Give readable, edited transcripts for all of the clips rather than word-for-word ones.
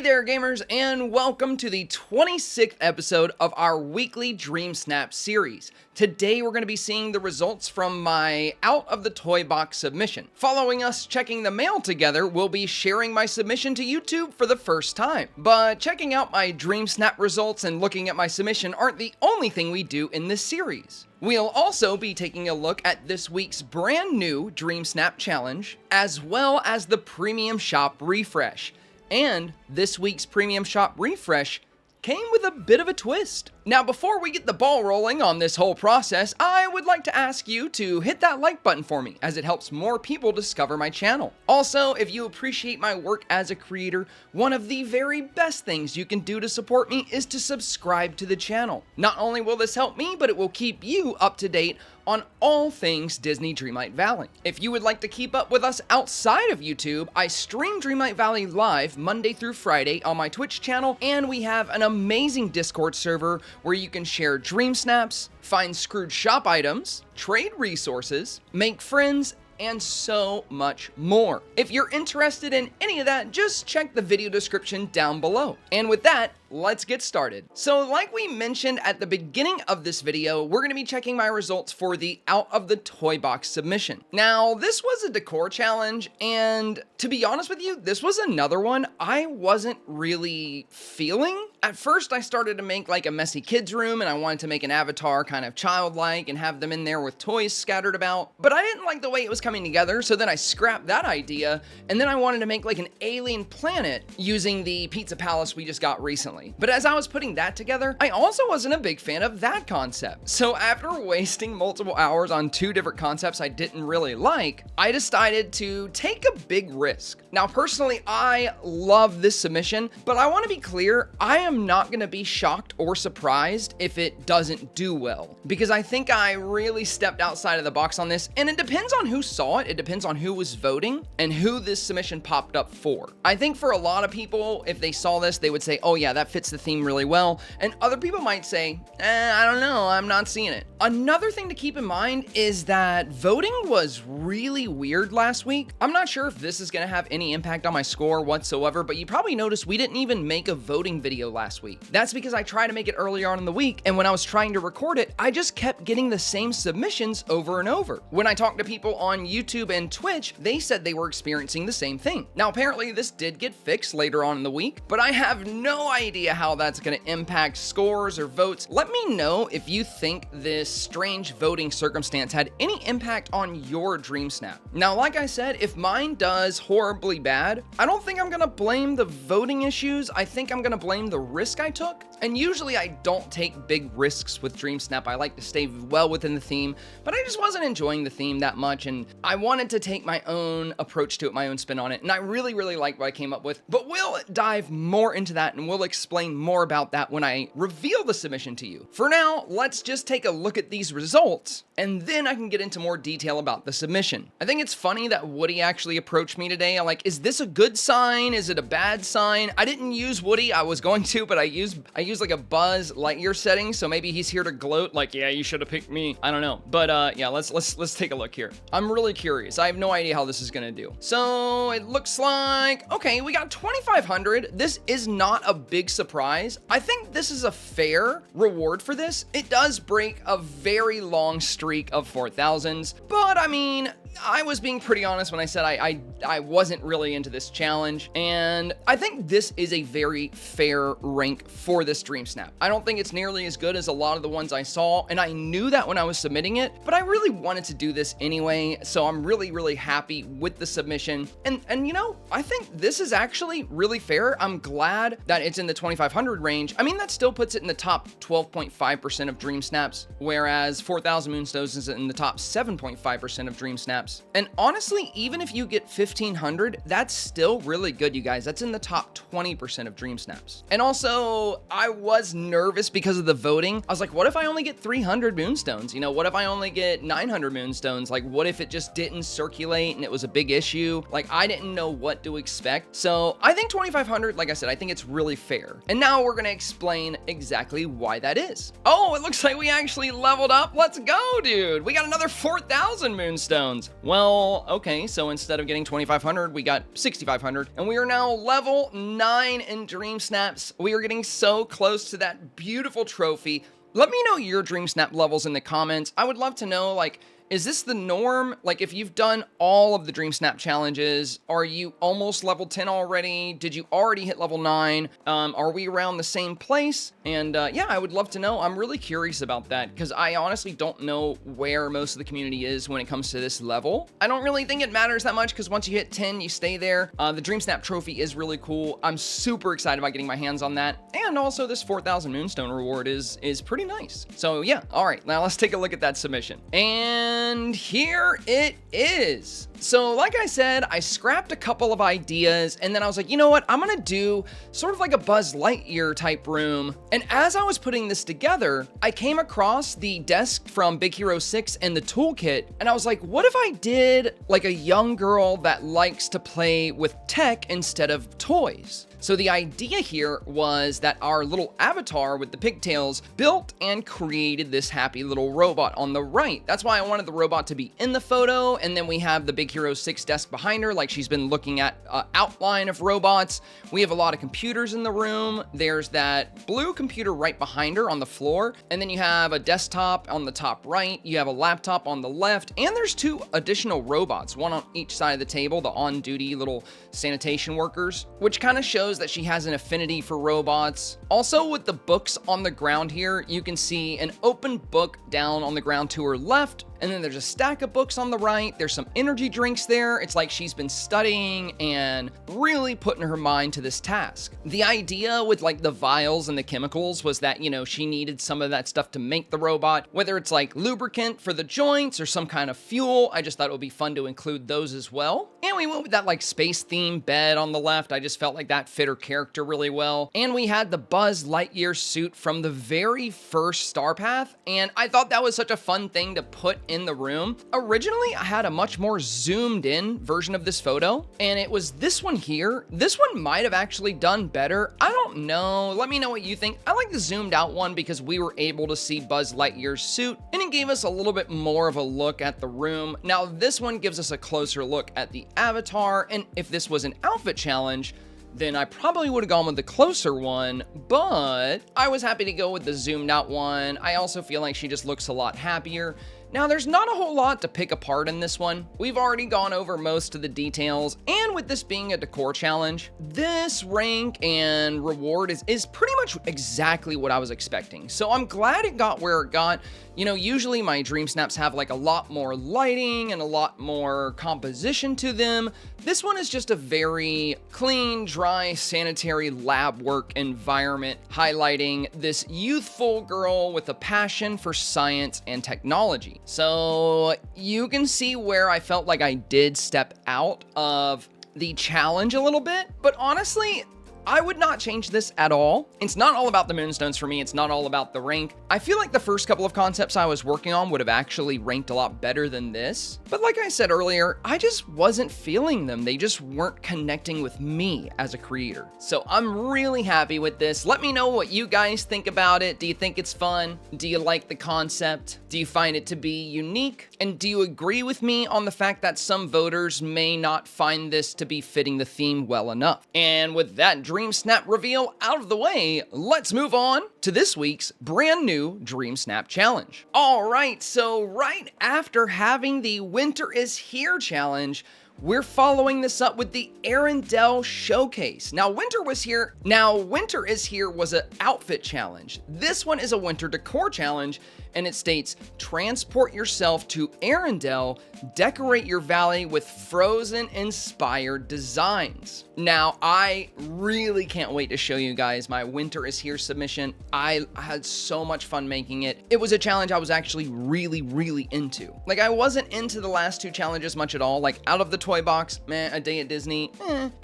Hey there gamers, and welcome to the 26th episode of our weekly Dreamsnap series. Today we're going to be seeing the results from my out of the toy box submission. Following us checking the mail together, we'll be sharing my submission to YouTube for the first time. But checking out my Dreamsnap results and looking at my submission aren't the only thing we do in this series. We'll also be taking a look at this week's brand new Dreamsnap challenge, as well as the Premium Shop refresh. And this week's Premium Shop refresh came with a bit of a twist. Now, before we get the ball rolling on this whole process, I would like to ask you to hit that like button for me, as it helps more people discover my channel. Also, if you appreciate my work as a creator, one of the very best things you can do to support me is to subscribe to the channel. Not only will this help me, but it will keep you up to date on all things Disney Dreamlight Valley. If you would like to keep up with us outside of YouTube, I stream Dreamlight Valley live Monday through Friday on my Twitch channel, and we have an amazing Discord server where you can share dream snaps, find Scrooge shop items, trade resources, make friends, and so much more. If you're interested in any of that, just check the video description down below. And with that, let's get started. So like we mentioned at the beginning of this video, we're going to be checking my results for the out of the toy box submission. Now, this was a decor challenge, and to be honest with you, this was another one I wasn't really feeling. At first, I started to make like a messy kids room, and I wanted to make an avatar kind of childlike and have them in there with toys scattered about, but I didn't like the way it was coming together, so then I scrapped that idea, and then I wanted to make like an alien planet using the pizza palace we just got recently. But as I was putting that together, I also wasn't a big fan of that concept. So after wasting multiple hours on two different concepts I didn't really like, I decided to take a big risk. Now, personally, I love this submission, but I want to be clear, I am not going to be shocked or surprised if it doesn't do well, because I think I really stepped outside of the box on this, and it depends on who saw it, it depends on who was voting, and who this submission popped up for. I think for a lot of people, if they saw this, they would say, oh yeah, that fits the theme really well, and other people might say, I don't know, I'm not seeing it. Another thing to keep in mind is that voting was really weird last week. I'm not sure if this is going to have any impact on my score whatsoever, but you probably noticed we didn't even make a voting video last week. That's because I tried to make it earlier on in the week, and when I was trying to record it, I just kept getting the same submissions over and over. When I talked to people on YouTube and Twitch, they said they were experiencing the same thing. Now, apparently this did get fixed later on in the week, but I have no idea how that's going to impact scores or votes. Let me know if you think this strange voting circumstance had any impact on your Dreamsnap. Now, like I said, if mine does horribly bad, I don't think I'm going to blame the voting issues. I think I'm going to blame the risk I took. And usually I don't take big risks with Dreamsnap. I like to stay well within the theme, but I just wasn't enjoying the theme that much, and I wanted to take my own approach to it, my own spin on it, and I really like what I came up with. But we'll dive more into that, and we'll explain more about that when I reveal the submission to you. For now, let's just take a look at these results, and then I can get into more detail about the submission. I think it's funny that Woody actually approached me today. I'm like, is this a good sign? Is it a bad sign? I didn't use Woody. I was going to, but I used like a Buzz Lightyear setting, so maybe he's here to gloat like, yeah, you should have picked me. I don't know. But yeah, let's take a look here. I'm really curious. I have no idea how this is gonna do. So it looks like, okay, we got 2,500. This is not a big surprise. I think this is a fair reward for this. It does break a very long streak of 4,000s, but I mean, I was being pretty honest when I said I wasn't really into this challenge, and I think this is a very fair rank for this Dreamsnap. I don't think it's nearly as good as a lot of the ones I saw, and I knew that when I was submitting it, but I really wanted to do this anyway, so I'm really happy with the submission, and you know, I think this is actually really fair. I'm glad that it's in the 2,500 range. I mean, that still puts it in the top 12.5% of Dreamsnaps, whereas 4,000 Moonstones is in the top 7.5% of Dreamsnaps. And honestly, even if you get 1,500, that's still really good, you guys. That's in the top 20% of Dreamsnaps. And also, I was nervous because of the voting. I was like, what if I only get 300 Moonstones? You know, what if I only get 900 Moonstones? Like, what if it just didn't circulate and it was a big issue? Like, I didn't know what to expect. So I think 2,500, like I said, I think it's really fair. And now we're gonna explain exactly why that is. Oh, it looks like we actually leveled up. Let's go, dude. We got another 4,000 Moonstones. Well, okay, so instead of getting 2,500, we got 6,500, and we are now level 9 in Dreamsnaps. We are getting so close to that beautiful trophy. Let me know your Dreamsnap levels in the comments. I would love to know, like, is this the norm? Like, if you've done all of the Dreamsnap challenges, are you almost level 10 already? Did you already hit level 9? Are we around the same place? And yeah, I would love to know. I'm really curious about that because I honestly don't know where most of the community is when it comes to this level. I don't really think it matters that much because once you hit 10, you stay there. The Dreamsnap trophy is really cool. I'm super excited about getting my hands on that. And also this 4,000 Moonstone reward is pretty nice. So yeah, all right, now let's take a look at that submission. And here it is. So like I said, I scrapped a couple of ideas and then I was like, you know what? I'm gonna do sort of like a Buzz Lightyear type room. And as I was putting this together, I came across the desk from Big Hero 6 and the toolkit. And I was like, what if I did like a young girl that likes to play with tech instead of toys? So the idea here was that our little avatar with the pigtails built and created this happy little robot on the right. That's why I wanted the robot to be in the photo. And then we have the Big Hero 6 desk behind her, like she's been looking at outline of robots. We have a lot of computers in the room. There's that blue computer right behind her on the floor. And then you have a desktop on the top right. You have a laptop on the left. And there's 2 additional robots, one on each side of the table, the on-duty little sanitation workers, which kind of shows that she has an affinity for robots. Also, with the books on the ground here, you can see an open book down on the ground to her left, and then there's a stack of books on the right. There's some energy drinks there. It's like she's been studying and really putting her mind to this task. The idea with like the vials and the chemicals was that, you know, she needed some of that stuff to make the robot, whether it's like lubricant for the joints or some kind of fuel. I just thought it would be fun to include those as well. And we went with that like space theme bed on the left. I just felt like that fit her character really well. And we had the Buzz Lightyear suit from the very first Star Path. And I thought that was such a fun thing to put in the room. Originally, I had a much more zoomed in version of this photo, and it was this one here. This one might have actually done better. I don't know. Let me know what you think. I like the zoomed out one because we were able to see Buzz Lightyear's suit, and it gave us a little bit more of a look at the room. Now, this one gives us a closer look at the avatar, and if this was an outfit challenge, then I probably would have gone with the closer one, but I was happy to go with the zoomed out one. I also feel like she just looks a lot happier. Now, there's not a whole lot to pick apart in this one. We've already gone over most of the details, and with this being a decor challenge, this rank and reward is pretty much exactly what I was expecting. So I'm glad it got where it got. You know, usually my Dreamsnaps have like a lot more lighting and a lot more composition to them. This one is just a very clean, dry, sanitary lab work environment, highlighting this youthful girl with a passion for science and technology. So you can see where I felt like I did step out of the challenge a little bit, but honestly, I would not change this at all. It's not all about the moonstones for me. It's not all about the rank. I feel like the first couple of concepts I was working on would have actually ranked a lot better than this. But like I said earlier, I just wasn't feeling them. They just weren't connecting with me as a creator. So I'm really happy with this. Let me know what you guys think about it. Do you think it's fun? Do you like the concept? Do you find it to be unique? And do you agree with me on the fact that some voters may not find this to be fitting the theme well enough? And with that Dreamsnap reveal out of the way, let's move on to this week's brand new Dreamsnap challenge. All right, so right after having the Winter is Here challenge, we're following this up with the Arendelle Showcase. Now, Winter is Here was an outfit challenge. This one is a winter decor challenge, and it states, transport yourself to Arendelle, decorate your valley with Frozen-inspired designs. Now, I really can't wait to show you guys my Winter is Here submission. I had so much fun making it. It was a challenge I was actually really into. Like, I wasn't into the last 2 challenges much at all. Like, out of the toy box, A Day at Disney,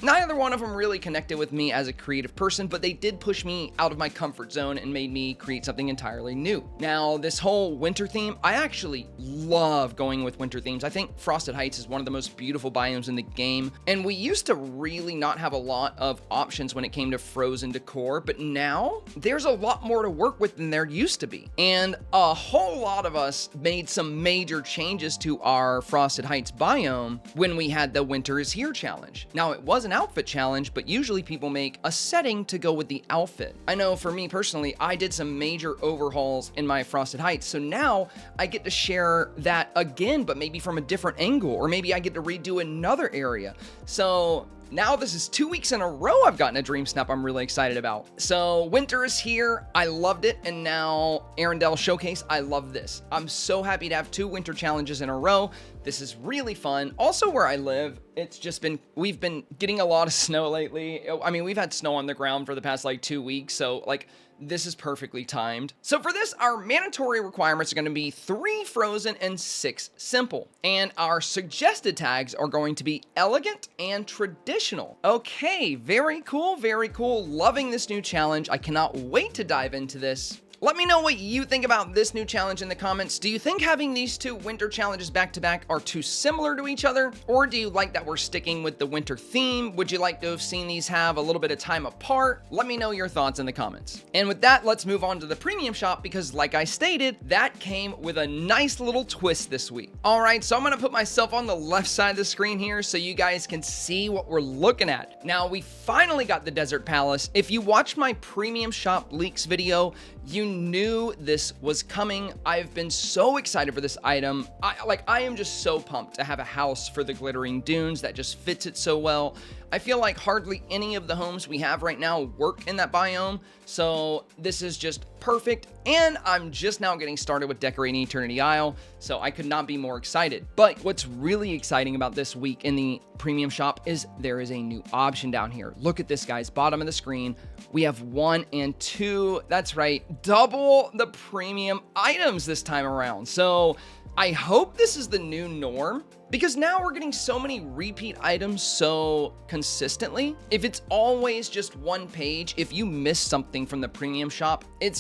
Neither one of them really connected with me as a creative person, but they did push me out of my comfort zone and made me create something entirely new. Now, this this whole winter theme, I actually love going with winter themes. I think Frosted Heights is one of the most beautiful biomes in the game, and we used to really not have a lot of options when it came to frozen decor, but now there's a lot more to work with than there used to be. And a whole lot of us made some major changes to our Frosted Heights biome when we had the Winter is Here challenge. Now, it was an outfit challenge, but usually people make a setting to go with the outfit. I know for me personally, I did some major overhauls in my Frosted Heights, so now I get to share that again, but maybe from a different angle, or maybe I get to redo another area. So now this is 2 weeks in a row I've gotten a Dream Snap I'm really excited about. So Winter is Here, I loved it, and now Arendelle Showcase, I love this. I'm so happy to have 2 winter challenges in a row. This is really fun. Also, where I live, we've been getting a lot of snow lately. I mean, we've had snow on the ground for the past like 2 weeks, so like, this is perfectly timed. So for this, our mandatory requirements are going to be 3 frozen and 6 simple. And our suggested tags are going to be elegant and traditional. Okay, very cool, very cool. Loving this new challenge. I cannot wait to dive into this. Let me know what you think about this new challenge in the comments. Do you think having these 2 winter challenges back to back are too similar to each other? Or do you like that we're sticking with the winter theme? Would you like to have seen these have a little bit of time apart? Let me know your thoughts in the comments. And with that, let's move on to the premium shop, because like I stated, that came with a nice little twist this week. All right, so I'm gonna put myself on the left side of the screen here so you guys can see what we're looking at. Now, we finally got the Desert Palace. If you watched my premium shop leaks video, you knew this was coming. I've been so excited for this item. I am just so pumped to have a house for the Glittering Dunes that just fits it so well. I feel like hardly any of the homes we have right now work in that biome, so this is just perfect, and I'm just now getting started with decorating Eternity Isle, so I could not be more excited. But what's really exciting about this week in the premium shop is there is a new option down here. Look at this, guys, bottom of the screen. We have 1 and 2, that's right, double the premium items this time around. So I hope this is the new norm, because now we're getting so many repeat items so consistently. If it's always just 1 page, if you miss something from the premium shop, it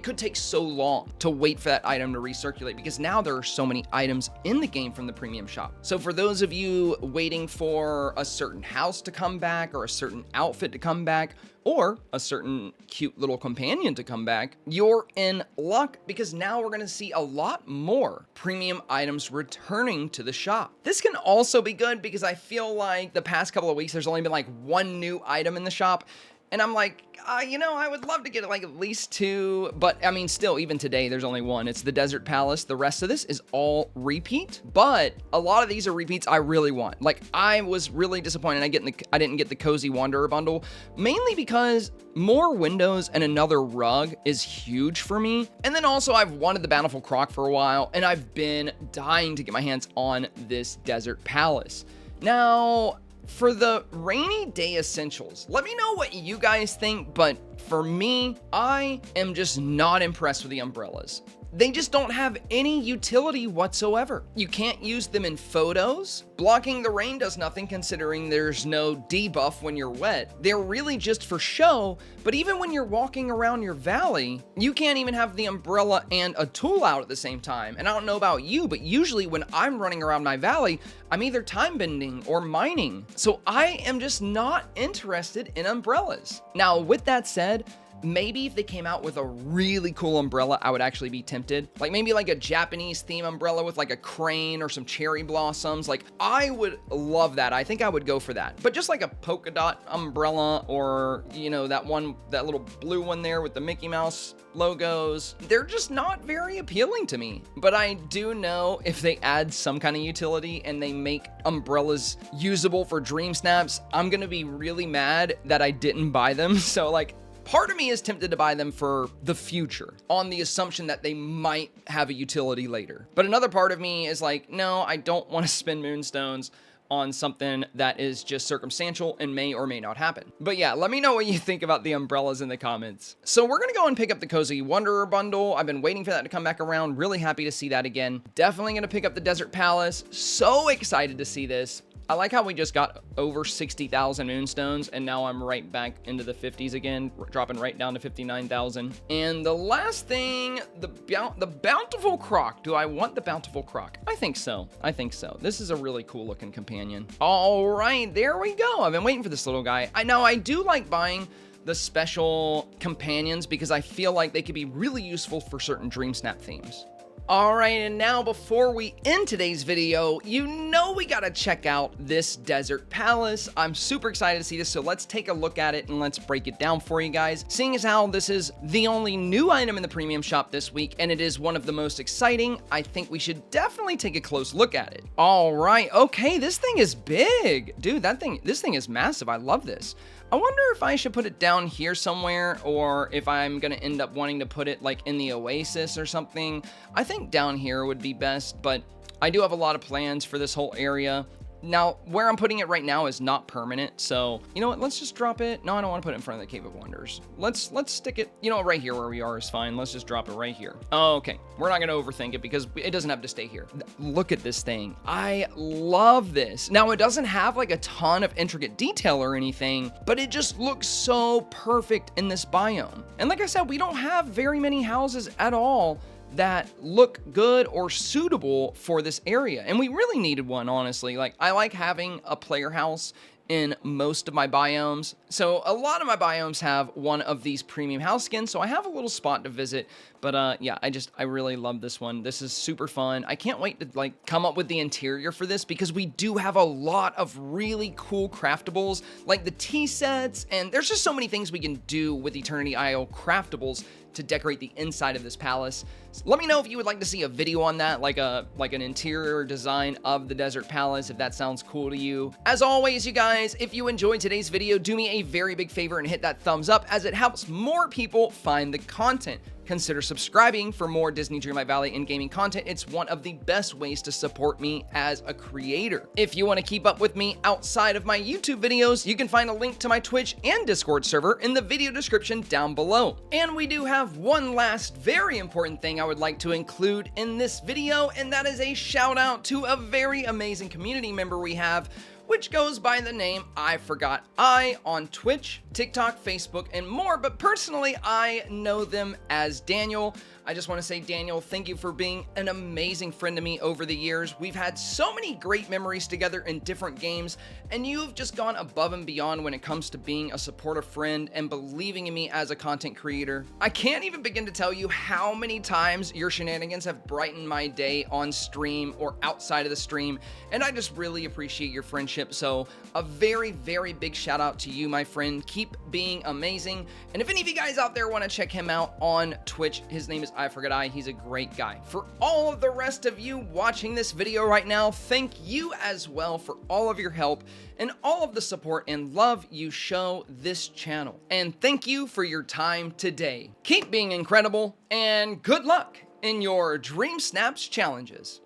could take so long to wait for that item to recirculate, because now there are so many items in the game from the premium shop. So for those of you waiting for a certain house to come back, or a certain outfit to come back, or a certain cute little companion to come back, you're in luck, because now we're gonna see a lot more premium items returning to the shop. This can also be good, because I feel like the past couple of weeks there's only been like 1 new item in the shop, and I'm like, you know, I would love to get like at least 2, but I mean, still, even today, there's only 1. It's the Desert Palace. The rest of this is all repeat, but a lot of these are repeats I really want. Like, I was really disappointed I didn't get the Cozy Wanderer bundle, mainly because more windows and another rug is huge for me. And then also, I've wanted the Bountiful Croc for a while, and I've been dying to get my hands on this Desert Palace. Now, for the rainy day essentials, let me know what you guys think, but for me, I am just not impressed with the umbrellas. They just don't have any utility whatsoever. You can't use them in photos. Blocking the rain does nothing, considering there's no debuff when you're wet. They're really just for show, but even when you're walking around your valley, you can't even have the umbrella and a tool out at the same time. And I don't know about you, but usually when I'm running around my valley, I'm either time bending or mining. So I am just not interested in umbrellas. Now, with that said, maybe if they came out with a really cool umbrella, I would actually be tempted. Like maybe like a Japanese theme umbrella with like a crane or some cherry blossoms. Like I would love that. I think I would go for that. But just like a polka dot umbrella, or, you know, that little blue one there with the Mickey Mouse logos, they're just not very appealing to me. But I do know if they add some kind of utility and they make umbrellas usable for Dream Snaps, I'm gonna be really mad that I didn't buy them. So like, part of me is tempted to buy them for the future, on the assumption that they might have a utility later. But another part of me is like, no, I don't want to spend moonstones on something that is just circumstantial and may or may not happen. But yeah, let me know what you think about the umbrellas in the comments. So we're gonna go and pick up the Cozy Wanderer bundle. I've been waiting for that to come back around. Really happy to see that again. Definitely gonna pick up the Desert Palace. So excited to see this. I like how we just got over 60,000 moonstones, and now I'm right back into the 50s again, dropping right down to 59,000. And the last thing, the Bountiful Croc. Do I want the Bountiful Croc? I think so. I think so. This is a really cool looking companion. All right, there we go. I've been waiting for this little guy. I do like buying the special companions because I feel like they could be really useful for certain Dreamsnap themes. All right, and now before we end today's video, you know we gotta check out this desert palace. I'm super excited to see this, so let's take a look at it and let's break it down for you guys. Seeing as how this is the only new item in the premium shop this week, and it is one of the most exciting, I think we should definitely take a close look at it. All right, okay, this thing is big. Dude, this thing is massive. I love this. I wonder if I should put it down here somewhere, or if I'm gonna end up wanting to put it like in the oasis or something. I think down here would be best, but I do have a lot of plans for this whole area. Now, where I'm putting it right now is not permanent, so you know what? Let's just drop it. No, I don't want to put it in front of the Cave of Wonders. Let's stick it, you know, right here where we are is fine. Let's just drop it right here. Oh, okay, we're not gonna overthink it because it doesn't have to stay here. Look at this thing. I love this. Now, it doesn't have like a ton of intricate detail or anything, but it just looks so perfect in this biome. And like I said, we don't have very many houses at all that look good or suitable for this area, and we really needed one, honestly. Like, I like having a player house in most of my biomes. So a lot of my biomes have one of these premium house skins, so I have a little spot to visit. But yeah, I really love this one. This is super fun. I can't wait to like come up with the interior for this because we do have a lot of really cool craftables, like the tea sets, and there's just so many things we can do with Eternity Isle craftables to decorate the inside of this palace. So let me know if you would like to see a video on that, like an interior design of the desert palace, if that sounds cool to you. As always, you guys, if you enjoyed today's video, do me a very big favor and hit that thumbs up, as it helps more people find the content. Consider subscribing for more Disney Dreamlight Valley and gaming content. It's one of the best ways to support me as a creator. If you want to keep up with me outside of my YouTube videos, you can find a link to my Twitch and Discord server in the video description down below. And we do have one last very important thing I would like to include in this video, and that is a shout out to a very amazing community member we have, which goes by the name I Forgot I on Twitch, TikTok, Facebook, and more, but personally, I know them as Daniel. I just want to say, Daniel, thank you for being an amazing friend to me over the years. We've had so many great memories together in different games, and you've just gone above and beyond when it comes to being a supportive friend and believing in me as a content creator. I can't even begin to tell you how many times your shenanigans have brightened my day on stream or outside of the stream, and I just really appreciate your friendship. So a very, very big shout out to you, my friend. Keep being amazing. And if any of you guys out there want to check him out on Twitch, his name is I Forgot I. He's a great guy. For all of the rest of you watching this video right now, thank you as well for all of your help and all of the support and love you show this channel. And thank you for your time today. Keep being incredible, and good luck in your Dreamsnaps challenges.